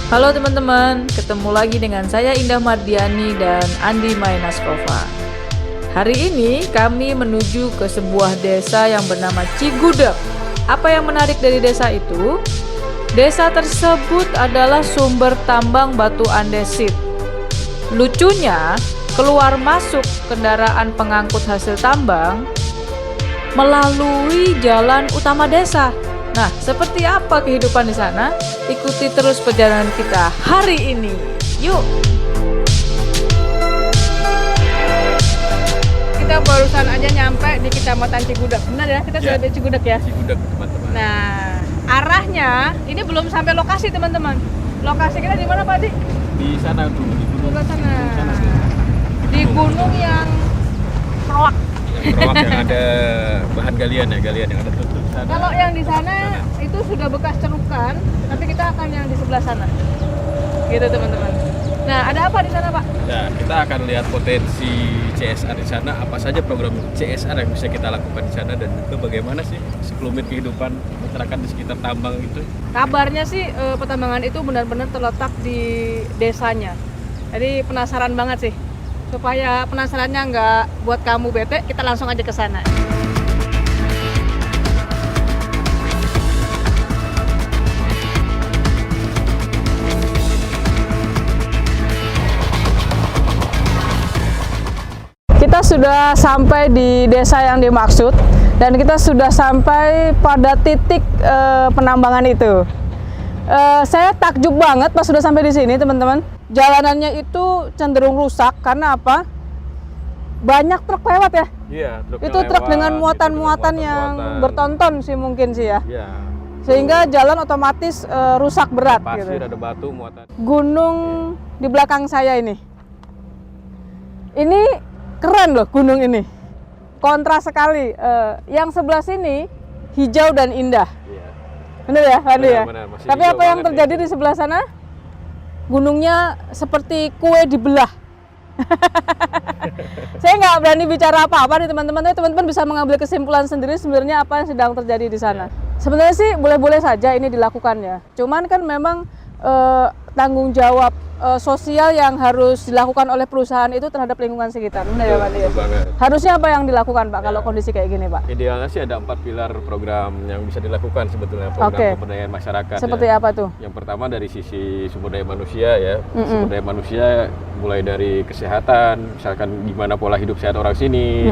Halo teman-teman, ketemu lagi dengan saya Indah Mardiani dan Andi Mainaskova. Hari ini kami menuju ke sebuah desa yang bernama Cigudeg. Apa yang menarik dari desa itu? Desa tersebut adalah sumber tambang batu andesit. Lucunya, keluar masuk kendaraan pengangkut hasil tambang melalui jalan utama desa. Nah, seperti apa kehidupan di sana? Ikuti terus perjalanan kita hari ini. Yuk! Kita barusan aja nyampe di Kecamatan Cigudeg. Benar ya? Kita sudah di Cigudeg ya? Cigudeg, teman-teman. Nah, arahnya ini belum sampai lokasi, teman-teman. Lokasi kita di mana, Pak Adi? Di sana tuh, di gunung. Sebelah sana. Di Gunung gunung yang keroak. Yang keroak yang ada bahan galian yang ada tutup sana. Kalau yang di sana itu sudah bekas cerukan, tapi kita akan yang di sebelah sana. Gitu, teman-teman. Nah, ada apa di sana, Pak? Nah, kita akan lihat potensi CSR di sana, apa saja program CSR yang bisa kita lakukan di sana dan juga bagaimana sih sekelumit kehidupan masyarakat di sekitar tambang itu. Kabarnya sih pertambangan itu benar-benar terletak di desanya. Jadi penasaran banget sih. Supaya penasarannya nggak buat kamu bete, kita langsung aja ke sana. Kita sudah sampai di desa yang dimaksud dan kita sudah sampai pada titik penambangan itu. Saya takjub banget pas sudah sampai di sini, teman-teman. Jalanannya itu cenderung rusak karena apa? Banyak truk lewat ya. Iya, truk Itu truk dengan muatan-muatan yang bertonton sih mungkin sih ya. Iya. Sehingga jalan otomatis rusak berat. Pasir, gitu. ada batu muatan. Gunung di belakang saya ini. Ini keren loh gunung ini. Kontras sekali. Yang sebelah sini hijau dan indah. Iya. Benar ya, Pak Andi ya? Benar, Tapi apa yang terjadi di sebelah sana? Gunungnya seperti kue dibelah. Saya nggak berani bicara apa-apa nih teman-teman. Tapi teman-teman bisa mengambil kesimpulan sendiri sebenarnya apa yang sedang terjadi di sana. Sebenarnya sih boleh-boleh saja ini dilakukannya. Cuman kan memang tanggung jawab sosial yang harus dilakukan oleh perusahaan itu terhadap lingkungan sekitar. Benar ya, Pak Andi? Harusnya apa yang dilakukan, Pak, kalau kondisi kayak gini, Pak? Idealnya sih ada 4 pilar program yang bisa dilakukan sebetulnya, program pemberdayaan masyarakat. Seperti apa tuh? Yang pertama dari sisi sumber daya manusia ya. Sumber daya manusia mulai dari kesehatan, misalkan gimana pola hidup sehat orang sini.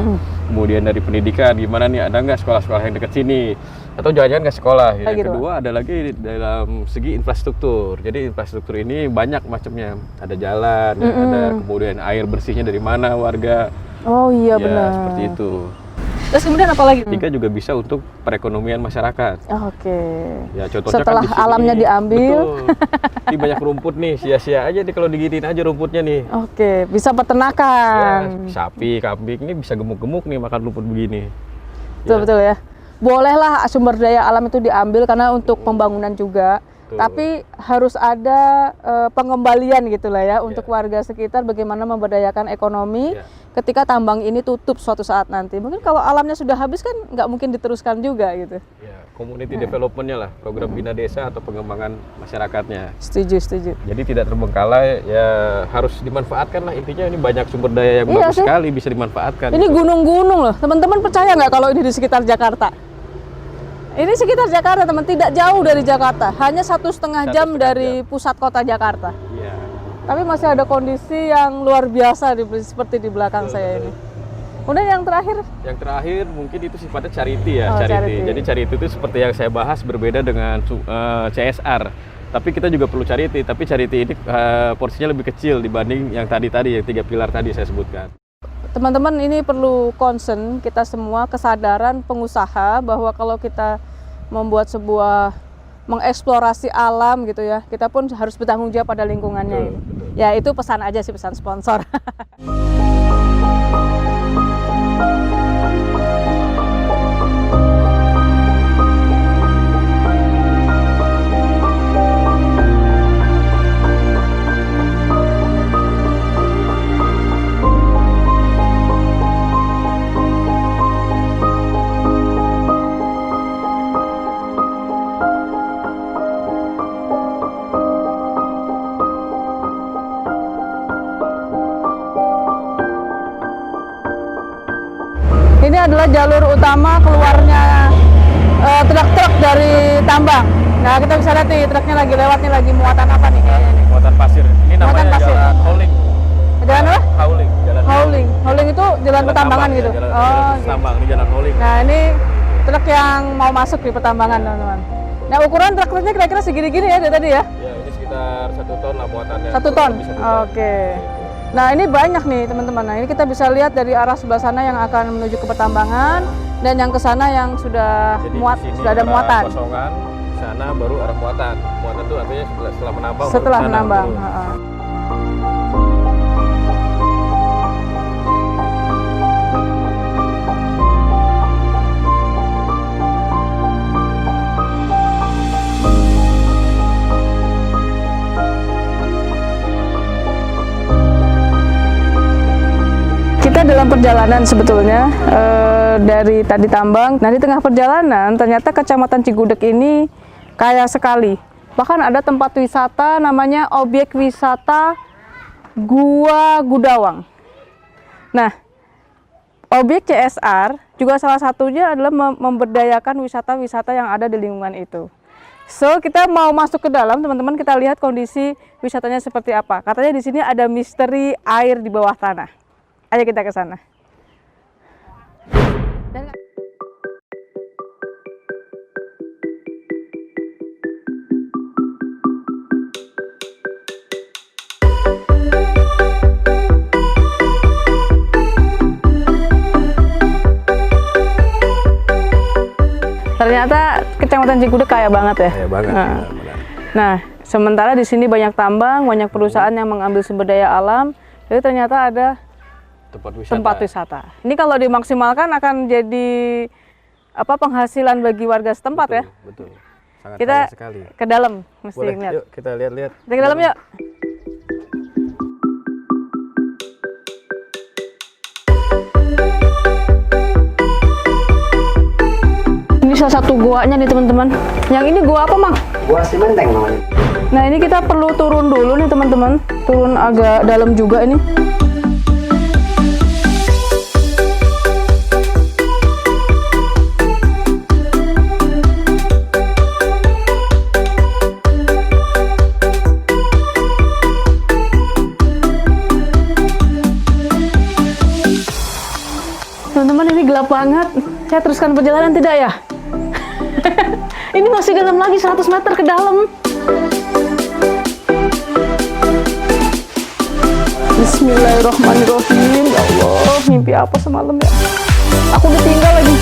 Kemudian dari pendidikan, gimana nih ada nggak sekolah-sekolah yang dekat sini? Atau jangan-jangan nggak sekolah. Yang kedua ada lagi dalam segi infrastruktur. Jadi infrastruktur ini banyak macamnya. Ada jalan, ada kemudian air bersihnya dari mana warga. Oh iya, ya, benar. Seperti itu. Terus kemudian apa lagi? Tiga juga bisa untuk perekonomian masyarakat. Oke. Ya contohnya setelah kan di sini, alamnya diambil. Betul. Ini banyak rumput nih, sia-sia aja nih kalau diginiin aja rumputnya nih. Oke, bisa peternakan. Ya, sapi, kambing ini bisa gemuk-gemuk nih makan rumput begini. Betul ya. Bolehlah sumber daya alam itu diambil karena untuk pembangunan juga. Betul. Tapi harus ada pengembalian gitulah ya untuk warga sekitar bagaimana memberdayakan ekonomi ketika tambang ini tutup suatu saat nanti. Mungkin kalau alamnya sudah habis kan nggak mungkin diteruskan juga gitu. Ya, community development-nya lah, program bina desa atau pengembangan masyarakatnya. Setuju. Jadi tidak terbengkalai, ya harus dimanfaatkan lah intinya. Ini banyak sumber daya yang bagus sekali bisa dimanfaatkan. Ini gunung-gunung loh, teman-teman percaya nggak kalau ini di sekitar Jakarta? Ini sekitar Jakarta, teman, tidak jauh dari Jakarta, hanya 1,5 jam dari pusat kota Jakarta. Iya. Tapi masih ada kondisi yang luar biasa seperti di belakang saya ini. Kemudian yang terakhir? Yang terakhir mungkin itu sifatnya charity ya, Oh, charity. charity. Jadi charity itu seperti yang saya bahas berbeda dengan CSR. Tapi kita juga perlu charity, tapi charity ini porsinya lebih kecil dibanding yang tadi yang 3 pilar tadi saya sebutkan. Teman-teman, ini perlu concern kita semua, kesadaran pengusaha bahwa kalau kita membuat sebuah mengeksplorasi alam gitu ya, kita pun harus bertanggung jawab pada lingkungannya. Betul. Ya itu pesan aja sih, pesan sponsor. ini adalah jalur utama keluarnya truk-truk dari tambang. Nah, kita bisa lihat nih truknya lagi lewat nih, lagi muatan apa nih kayaknya nih? Muatan pasir. Ini Muatan namanya pasir. jalan hauling. Jalan apa? Hauling. Jalan Hauling itu jalan pertambangan tambang, gitu. Ya, jalan, Oh, jalan gitu. tambang, ini jalan hauling. Nah, ini truk yang mau masuk di pertambangan, teman-teman. Nah, ukuran truk-truknya kira-kira segini-gini ya dari tadi ya? Ya, ini sekitar 1 ton lah muatannya. 1 ton? Lebih 1 ton. Oke. Nah, ini banyak nih teman-teman. Nah, ini kita bisa lihat dari arah sebelah sana yang akan menuju ke pertambangan dan yang ke sana yang sudah Jadi muat, di sini sudah ada arah muatan. kosongan, di sana baru arah muatan. Muatan itu artinya setelah menambang. baru Setelah ke sana, menambang. baru. Heeh. Kita dalam perjalanan sebetulnya dari tadi tambang. Nah, di tengah perjalanan ternyata Kecamatan Cigudeg ini kaya sekali. Bahkan ada tempat wisata namanya objek wisata Gua Gudawang. Nah, objek CSR juga salah satunya adalah memberdayakan wisata-wisata yang ada di lingkungan itu. So, kita mau masuk ke dalam, teman-teman, kita lihat kondisi wisatanya seperti apa. Katanya di sini ada misteri air di bawah tanah. Ayo kita ke sana. Ternyata Kecamatan Cigudeg kaya banget ya. Kaya banget. Nah, sementara di sini banyak tambang, banyak perusahaan yang mengambil sumber daya alam. Jadi ternyata ada tempat wisata. Ini kalau dimaksimalkan akan jadi penghasilan bagi warga setempat, betul, ya. Betul. Sangat Kita kaya sekali. ke dalam mesti Boleh, lihat. yuk kita lihat-lihat. Kita ke dalam yuk. Ini salah satu guanya nih, teman-teman. Yang ini gua apa, Mang? Gua Simenteng namanya. Nah, ini kita perlu turun dulu nih, teman-teman. Turun agak dalam juga ini. Teman-teman, ini gelap banget. Saya teruskan perjalanan tidak ya? Ini masih dalam lagi 100 meter ke dalam. Bismillahirrahmanirrahim. Ya Allah, mimpi apa semalam ya? Aku ditinggal lagi.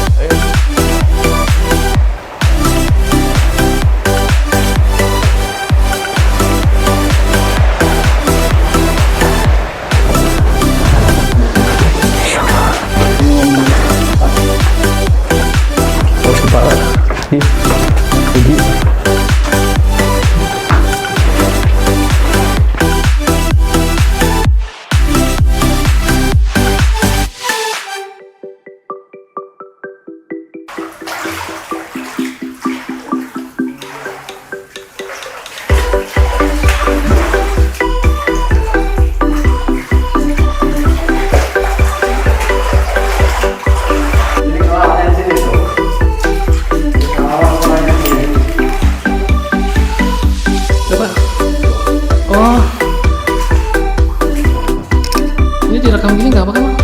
Jadi kalau ada di sini tuh, kalau orangnya sini, Oh, ini direkam gini nggak apa-apa, Mang?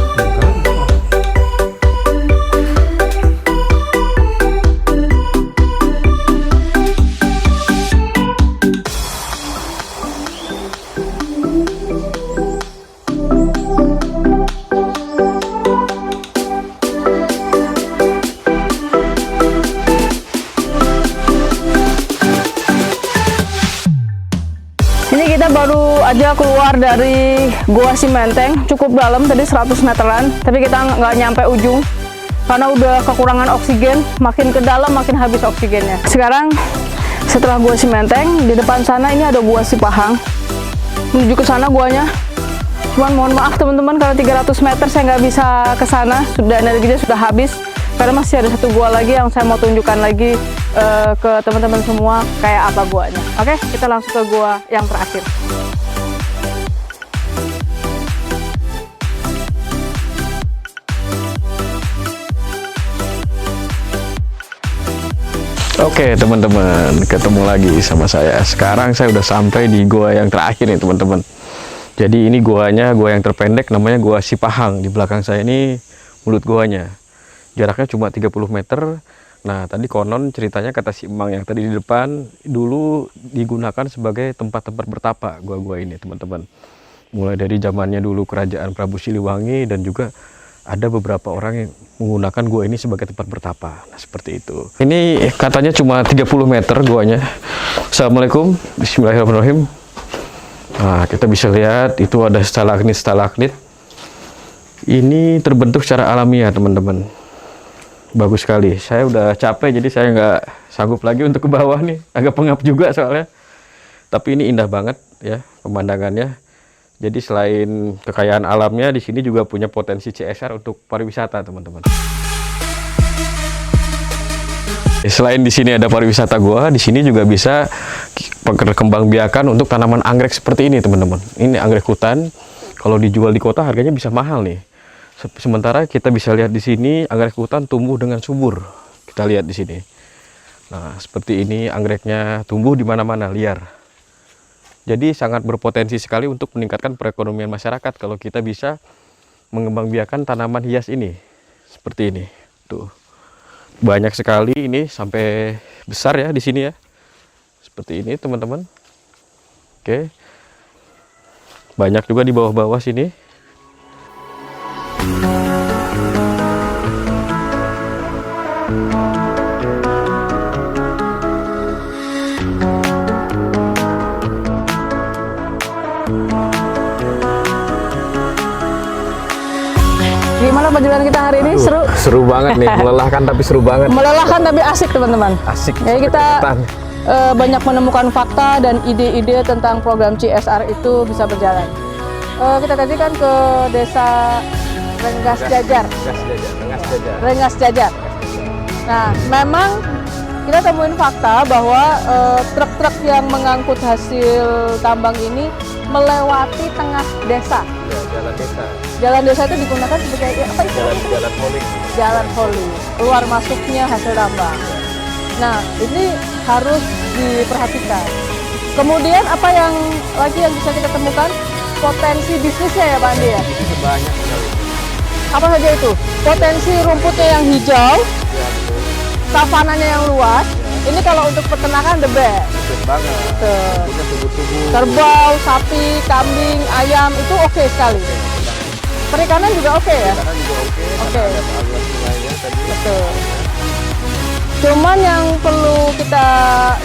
Ini kita baru aja keluar dari Gua Simenteng, cukup dalam tadi 100 meteran, tapi kita nggak nyampe ujung karena udah kekurangan oksigen. Makin ke dalam makin habis oksigennya. Sekarang setelah Gua Simenteng, di depan sana ini ada Gua Sipahang. Menuju ke sana guanya. Cuman mohon maaf teman-teman, kalau 300 meter saya nggak bisa ke sana, sudah energinya sudah habis. Karena masih ada satu gua lagi yang saya mau tunjukkan lagi ke teman-teman semua kayak apa guanya. Oke, kita langsung ke gua yang terakhir. Oke teman-teman, ketemu lagi sama saya. Sekarang saya udah sampai di gua yang terakhir nih teman-teman. Jadi ini guanya, gua yang terpendek, namanya Gua Sipahang. Di belakang saya ini mulut guanya. Jaraknya cuma 30 meter. Nah tadi konon ceritanya kata si Emang yang tadi di depan, dulu digunakan sebagai tempat-tempat bertapa gua-gua ini teman-teman. Mulai dari zamannya dulu kerajaan Prabu Siliwangi, dan juga ada beberapa orang yang menggunakan gua ini sebagai tempat bertapa. Nah seperti itu. Ini katanya cuma 30 meter guanya. Assalamualaikum, bismillahirrahmanirrahim. Nah kita bisa lihat itu ada stalagmit. Ini terbentuk secara alamiah teman-teman. Bagus sekali. Saya udah capek jadi saya nggak sanggup lagi untuk ke bawah nih. Agak pengap juga soalnya. Tapi ini indah banget ya pemandangannya. Jadi selain kekayaan alamnya, di sini juga punya potensi CSR untuk pariwisata, teman-teman. Selain di sini ada pariwisata gua, di sini juga bisa perkembangbiakan untuk tanaman anggrek seperti ini, teman-teman. Ini anggrek hutan. Kalau dijual di kota harganya bisa mahal nih. Sementara kita bisa lihat di sini anggrek hutan tumbuh dengan subur. Kita lihat di sini. Nah, seperti ini anggreknya tumbuh di mana-mana liar. Jadi sangat berpotensi sekali untuk meningkatkan perekonomian masyarakat kalau kita bisa mengembangbiakan tanaman hias ini. Seperti ini. Tuh. Banyak sekali ini sampai besar ya di sini ya. Seperti ini teman-teman. Oke. Banyak juga di bawah-bawah sini. Gimana perjalanan kita hari ini? Seru? Seru banget nih, melelahkan tapi seru banget. Melelahkan tapi asik teman-teman. Asik. Jadi kita banyak menemukan fakta dan ide-ide tentang program CSR itu bisa berjalan. Kita tadi kan ke desa Rengas Jajar. Rengas Jajar. Nah, memang kita temuin fakta bahwa truk-truk yang mengangkut hasil tambang ini melewati tengah desa. Ya, jalan desa. Jalan desa itu digunakan sebagai apa itu? Jalan hauling. Jalan hauling, keluar masuknya hasil tambang. Nah, ini harus diperhatikan. Kemudian apa yang lagi yang bisa kita temukan? Potensi bisnisnya ya Pak Andi ya? Itu banyak sekali. Apa saja itu? Potensi rumputnya yang hijau, Ya, betul. savananya yang luas. Ini kalau untuk peternakan the best. Betul banget. Tuh. Punya tubuh-tubuh. Kerbau, sapi, kambing, ayam itu oke sekali. Perikanan juga oke ya? Karena juga oke. Oke. Karena ada aliran sungainya tadi. Betul. Cuman yang perlu kita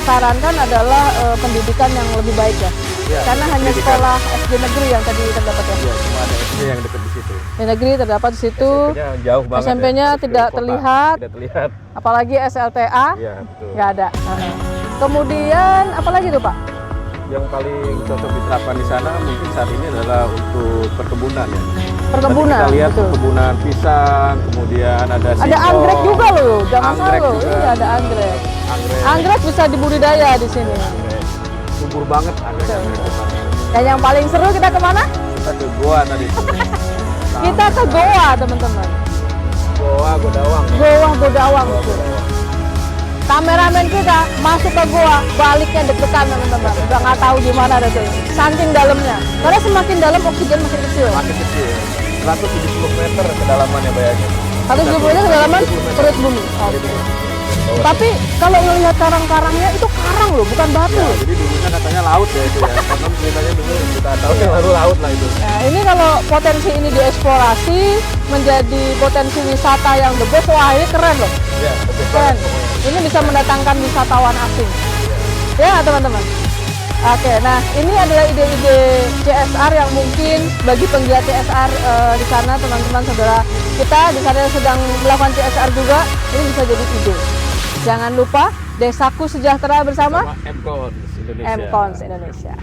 sarankan adalah pendidikan yang lebih baik ya. Ya, Karena hanya pendidikan. sekolah SD negeri yang tadi terdapat ya. Ya, cuma ada SD yang dekat di situ. Di negeri terdapat di situ. SMP-nya jauh banget. SMP-nya ya. tidak Ke kota. terlihat. Tidak terlihat. Apalagi SLTA Iya, betul. nggak ada. Kemudian apalagi tuh Pak? Yang paling cocok diterapkan di sana mungkin saat ini adalah untuk perkebunan ya. Perkebunan. Nanti kita lihat betul. perkebunan pisang, kemudian ada Ada singkong, anggrek juga loh, jangan salah anggrek loh. juga. Iya ada anggrek. Anggrek. Anggrek bisa dibudidaya di sini. Anggrek. Subur banget anggrek. Dan yang paling seru kita kemana? Kita ke goa tadi. Kita ke Goa teman-teman. Goa Godawang. Goa Godawang. Kameramen kita masuk ke goa, baliknya deg-degan teman-teman. Udah nggak tahu gimana ada tuh. Saking dalamnya. Karena semakin dalam oksigen makin kecil. Makin kecil. 170 meter kedalamannya bayangin. 170 meter kedalaman perut bumi. Oke. Tapi kalau ngelihat karang-karangnya itu karang loh, bukan batu. Ya, loh. jadi dulunya katanya laut ya itu ya. Karena ceritanya dulu kita tahu yang lalu laut lah itu. Nah, ini kalau potensi ini dieksplorasi menjadi potensi wisata yang the best, wah ini keren loh. Ya, betul Keren. banget pokoknya. Ini bisa mendatangkan wisatawan asing. Ya, teman-teman. Oke, nah ini adalah ide-ide CSR yang mungkin bagi penggiat CSR di sana, teman-teman saudara kita di sana yang sedang melakukan CSR juga, ini bisa jadi ide. Jangan lupa Desaku Sejahtera bersama Mkons Indonesia. Mkons Indonesia.